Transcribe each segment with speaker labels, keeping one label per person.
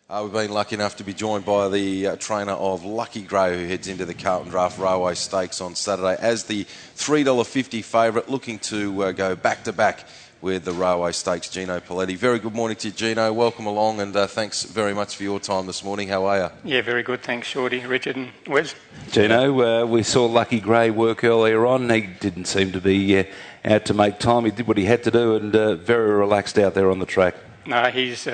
Speaker 1: We've been lucky enough to be joined by the trainer of Luckygray, who heads into the Carlton Draft Railway Stakes on Saturday as the $3.50 favourite, looking to go back-to-back with the Railway Stakes. Gino Poletti. Very good morning to you, Gino. Welcome along, and thanks very much for your time this morning. How are you?
Speaker 2: Yeah, very good. Thanks, Shorty, Richard and Wes.
Speaker 3: Gino, we saw Luckygray work earlier on. He didn't seem to be out to make time. He did what he had to do and very relaxed out there on the track.
Speaker 2: No, he's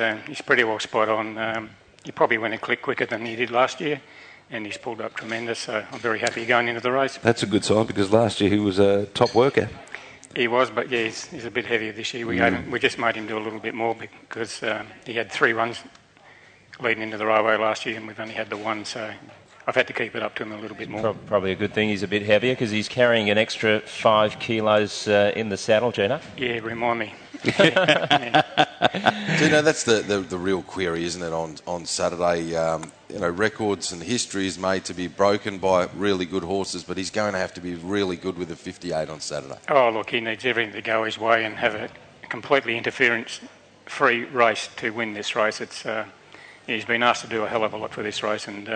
Speaker 2: pretty well spot on. He probably went a click quicker than he did last year, and he's pulled up tremendous, so I'm very happy going into the race.
Speaker 3: That's a good sign, because last year he was a top worker.
Speaker 2: He was, but yeah, he's a bit heavier this year. We just made him do a little bit more because he had 3 runs leading into the railway last year, and we've only had the 1, so I've had to keep it up to him a little bit more.
Speaker 4: Probably a good thing he's a bit heavier, because he's carrying an extra 5 kilos in the saddle, Gino.
Speaker 2: Yeah, remind me.
Speaker 1: Gino, that's the real query, isn't it, on Saturday? Records and history is made to be broken by really good horses, but he's going to have to be really good with a 58 on Saturday.
Speaker 2: Oh, look, he needs everything to go his way and have a completely interference-free race to win this race. He's been asked to do a hell of a lot for this race, and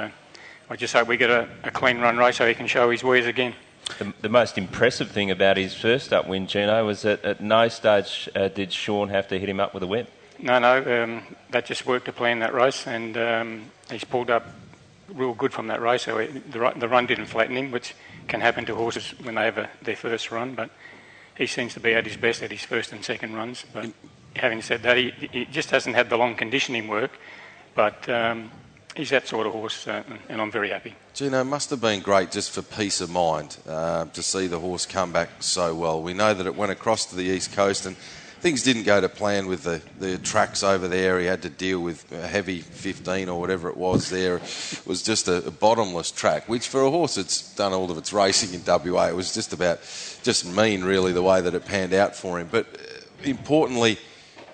Speaker 2: I just hope we get a clean run race so he can show his wares again.
Speaker 4: The most impressive thing about his first up win, Gino, was that at no stage did Sean have to hit him up with a whip.
Speaker 2: No, that just worked to plan that race, and he's pulled up real good from that race. So the run didn't flatten him, which can happen to horses when they have their first run, but he seems to be at his best at his first and second runs. But having said that, he just hasn't had the long conditioning work, but he's that sort of horse, and I'm very happy.
Speaker 1: Gino, it must have been great just for peace of mind to see the horse come back so well. We know that it went across to the East Coast and things didn't go to plan with the tracks over there. He had to deal with a heavy 15 or whatever it was there. It was just a bottomless track, which for a horse that's done all of its racing in WA, it was just mean really the way that it panned out for him. But importantly,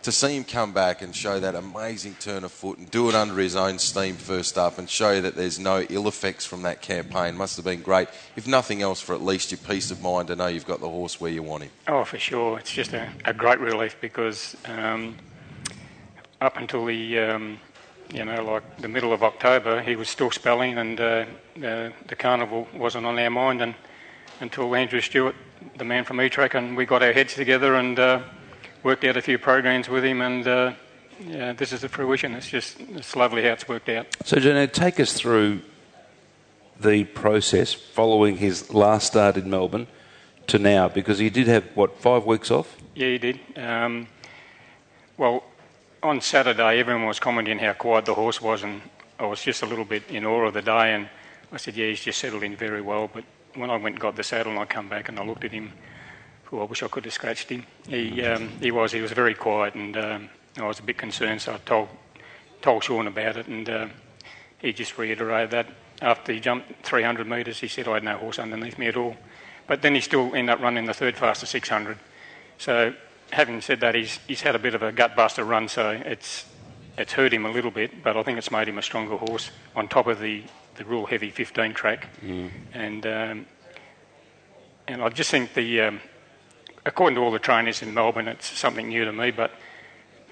Speaker 1: to see him come back and show that amazing turn of foot and do it under his own steam first up and show that there's no ill effects from that campaign must have been great, if nothing else, for at least your peace of mind to know you've got the horse where you want him.
Speaker 2: Oh, for sure. It's just a great relief, because up until the middle of October, he was still spelling, and the carnival wasn't on our mind, and until Andrew Stewart, the man from E-Track, and we got our heads together and worked out a few programs with him, and this is the fruition. It's lovely how it's worked out.
Speaker 3: So, Gino, take us through the process following his last start in Melbourne to now, because he did have, 5 weeks off?
Speaker 2: Yeah, he did. Well, on Saturday, everyone was commenting how quiet the horse was, and I was just a little bit in awe of the day, and I said, yeah, he's just settled in very well. But when I went and got the saddle and I come back and I looked at him, I wish I could have scratched him. He was very quiet, and I was a bit concerned, so I told Sean about it, and he just reiterated that. After he jumped 300 metres, he said I had no horse underneath me at all. But then he still ended up running the third fastest 600. So having said that, he's had a bit of a gut-buster run, so it's hurt him a little bit, but I think it's made him a stronger horse on top of the real heavy 15 track. And I just think according to all the trainers in Melbourne, it's something new to me, but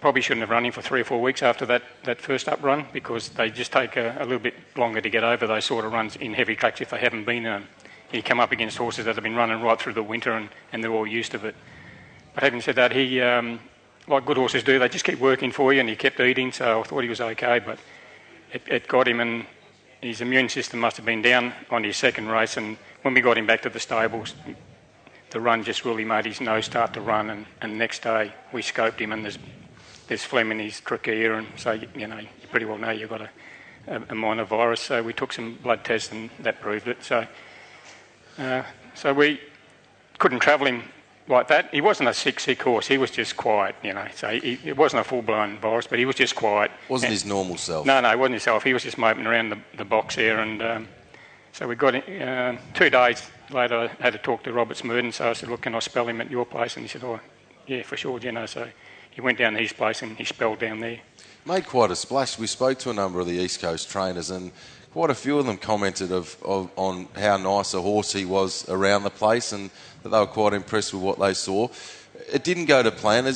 Speaker 2: probably shouldn't have run him for 3 or 4 weeks after that first up run, because they just take a little bit longer to get over those sort of runs in heavy tracks if they haven't been. He come up against horses that have been running right through the winter, and they're all used to it. But having said that, he, like good horses do, they just keep working for you, and he kept eating, so I thought he was okay, but it got him, and his immune system must have been down on his second race, and when we got him back to the stables, the run just really made his nose start to run, and next day we scoped him, and there's phlegm in his trachea, and so you pretty well know you've got a minor virus. So we took some blood tests, and that proved it. So we couldn't travel him like that. He wasn't a sick horse. He was just quiet, So it wasn't a full-blown virus, but he was just quiet.
Speaker 1: Wasn't his normal self?
Speaker 2: No, he wasn't himself. He was just moping around the box there, and so we got him 2 days later. I had to talk to Robert Smurden, so I said, look, can I spell him at your place? And he said, oh, yeah, for sure, So he went down to his place and he spelled down there.
Speaker 1: Made quite a splash. We spoke to a number of the East Coast trainers, and quite a few of them commented on how nice a horse he was around the place, and that they were quite impressed with what they saw. It didn't go to plan.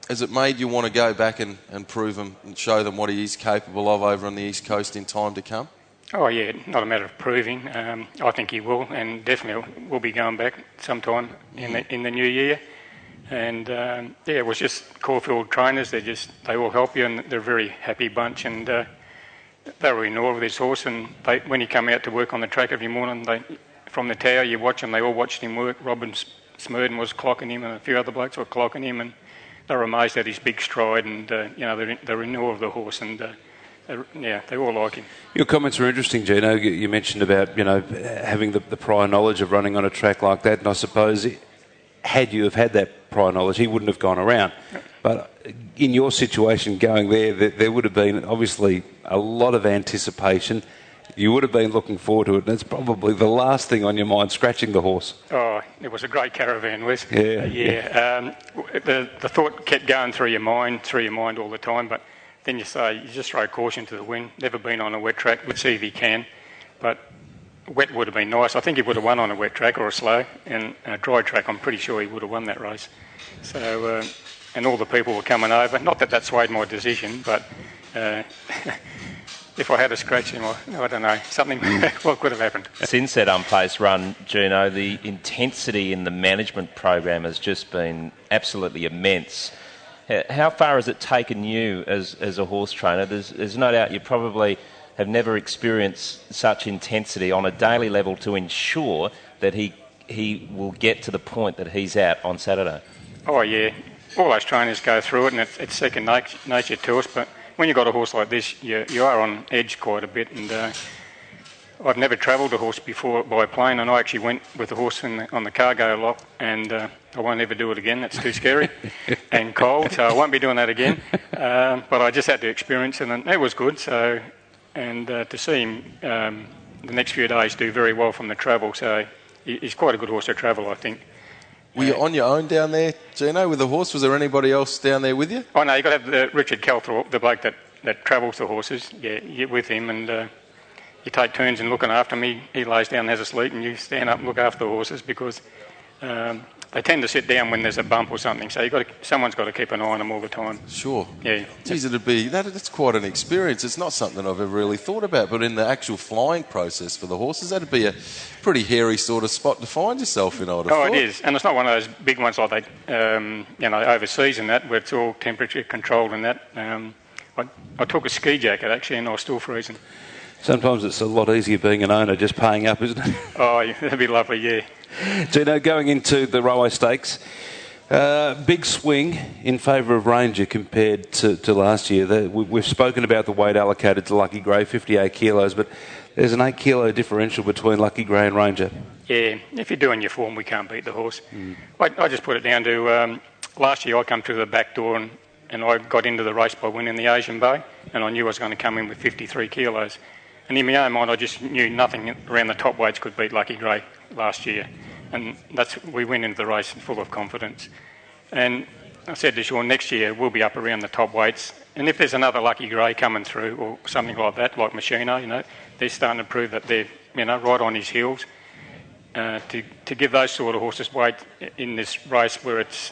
Speaker 1: has it made you want to go back and prove him and show them what he is capable of over on the East Coast in time to come?
Speaker 2: Oh yeah, not a matter of proving. I think he will, and definitely will be going back sometime in the new year. And it was just Caulfield trainers. They all help you, and they're a very happy bunch. And they were in awe of this horse. And when he come out to work on the track every morning, from the tower you watch him. They all watched him work. Robin Smurden was clocking him, and a few other blokes were clocking him, and they were amazed at his big stride. And they're in awe of the horse, and they all like him.
Speaker 3: Your comments were interesting, Gino. You mentioned about having the prior knowledge of running on a track like that, and I suppose had you have had that prior knowledge, he wouldn't have gone around. But in your situation going there would have been obviously a lot of anticipation. You would have been looking forward to it, and it's probably the last thing on your mind, scratching the horse.
Speaker 2: Oh, it was a great caravan, Wes.
Speaker 3: Yeah.
Speaker 2: The thought kept going through your mind all the time, but then you just throw caution to the wind. Never been on a wet track. Let's see if he can. But wet would have been nice. I think he would have won on a wet track or a slow, and a dry track, I'm pretty sure he would have won that race. So, and all the people were coming over. Not that swayed my decision, but if I had a scratch him, I don't know, something what could have happened.
Speaker 4: Since that unplaced run, Gino, the intensity in the management program has just been absolutely immense. How far has it taken you as a horse trainer? There's no doubt you probably have never experienced such intensity on a daily level to ensure that he will get to the point that he's at on Saturday.
Speaker 2: Oh yeah, all those trainers go through it, and it's second nature to us. But when you've got a horse like this, you are on edge quite a bit. And I've never travelled a horse before by plane, and I actually went with the horse on the cargo lot, and I won't ever do it again. That's too scary and cold, so I won't be doing that again. But I just had to experience it, and it was good. So, and to see him the next few days do very well from the travel, so he's quite a good horse to travel, I think.
Speaker 1: Were you on your own down there, Gino, with the horse? Was there anybody else down there with you?
Speaker 2: Oh no, you've got to have Richard Calthorpe, the bloke that travels the horses. Yeah, you get with him, and you take turns in looking after him. He lays down and has a sleep, and you stand up and look after the horses, because they tend to sit down when there's a bump or something. So someone's got to keep an eye on them all the time.
Speaker 1: Sure.
Speaker 2: Yeah.
Speaker 1: Geez, that's quite an experience. It's not something I've ever really thought about, but in the actual flying process for the horses, that'd be a pretty hairy sort of spot to find yourself in, I would have thought.
Speaker 2: Oh, it is, and it's not one of those big ones like they, overseas and that, where it's all temperature controlled and that. I took a ski jacket actually, and I was still freezing.
Speaker 3: Sometimes it's a lot easier being an owner, just paying up, isn't it?
Speaker 2: Oh, yeah, that'd be lovely, yeah.
Speaker 3: Gino, going into the Railway Stakes, big swing in favour of Ranger compared to last year. We've spoken about the weight allocated to Luckygray, 58 kilos, but there's an 8 kilo differential between Luckygray and Ranger.
Speaker 2: Yeah, if you're doing your form, we can't beat the horse. I just put it down to last year I come through the back door and I got into the race by winning the Asian Bay, and I knew I was going to come in with 53 kilos. And in my own mind, I just knew nothing around the top weights could beat Luckygray last year. And we went into the race full of confidence. And I said to Sean, next year we'll be up around the top weights. And if there's another Luckygray coming through or something like that, like Machino, they're starting to prove that they're, right on his heels. To give those sort of horses weight in this race where it's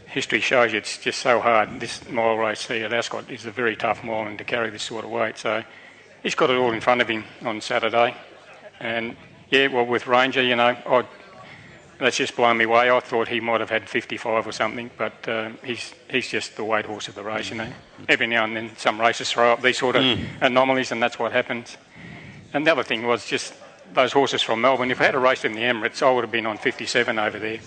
Speaker 2: history shows you it's just so hard. This mile race here at Ascot is a very tough mile, and to carry this sort of weight. So he's got it all in front of him on Saturday. And with Ranger, that's just blown me away. I thought he might have had 55 or something, but he's just the weight horse of the race, Every now and then some races throw up these sort of anomalies, and that's what happens. And the other thing was just those horses from Melbourne. If I had a race in the Emirates, I would have been on 57 over there,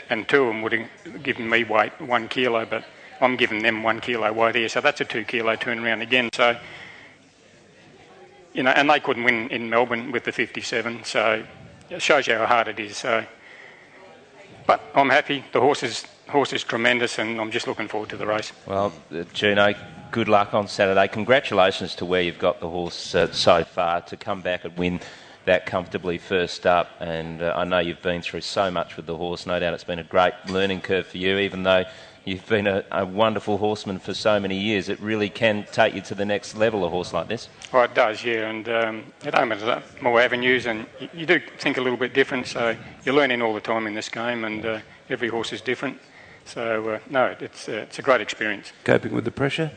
Speaker 2: and two of them would have given me weight, 1 kilo, but I'm giving them 1 kilo weight here, so that's a 2 kilo turnaround again. So, and they couldn't win in Melbourne with the 57, so it shows you how hard it is. So, but I'm happy. The horse is tremendous, and I'm just looking forward to the race.
Speaker 4: Well, Gino, good luck on Saturday. Congratulations to where you've got the horse so far, to come back and win that comfortably first up. And I know you've been through so much with the horse. No doubt it's been a great learning curve for you, even though you've been a wonderful horseman for so many years. It really can take you to the next level, a horse like this.
Speaker 2: Oh, it does, yeah. And it opens up more avenues, and you do think a little bit different. So you're learning all the time in this game, and every horse is different. So, no, it's a great experience.
Speaker 3: Coping with the pressure?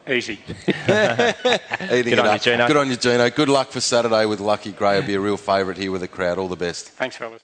Speaker 2: Easy.
Speaker 1: Good
Speaker 4: on you, Gino.
Speaker 1: Good on you, Gino. Good luck for Saturday with Luckygray. It'll be a real favourite here with the crowd. All the best.
Speaker 2: Thanks, fellas.